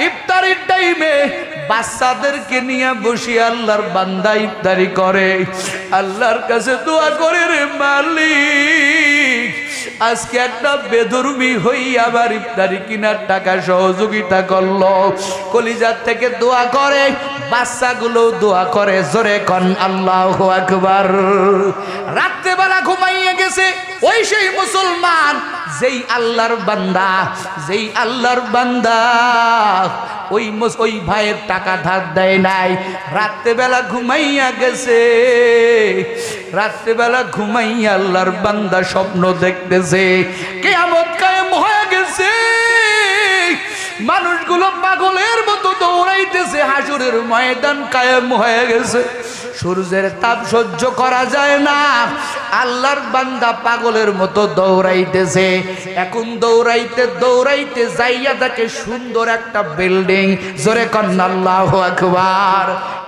ইফতারির টাইমে বাচ্চাদেরকে নিয়ে বসে আল্লাহর বান্দা ইফতারি করে, আল্লাহর কাছে দোয়া করে, রে মালিক আজকে একটা বেধর্মী হই আবার ইফতারি কিনার টাকা সহযোগিতা করলো। কলিজার থেকে দোয়া করে, বাচ্চাগুলো দোয়া করে, জোরে কন আল্লাহু আকবার। রাত্রেবেলা ঘুমাইয়ে গেছে ওই সেই মুসলমান, যেই আল্লাহর বান্দা ওই ভাইয়ের টাকা ধার দেয় নাই, রাত্রেবেলা ঘুমাইয়া গেছে। রাত্রেবেলা ঘুমাইয়া আল্লাহর বান্দা স্বপ্ন দেখতেছে কিয়ামত কায়েম হয়ে গেছে, মানুষগুলো পাগলের মতো দৌড়াইতেছে, হাসরের ময়দান কায়েম হয়ে গেছে। সূর্যের তাপ সহ্য করা যায় না, আল্লাহর বান্দা পাগলের মতো দৌড়াইতেছে। এখন দৌড়াইতে দৌড়াইতে যাইয়া দেখে সুন্দর একটা বিল্ডিং, জোরে কন্না আল্লাহু আকবার।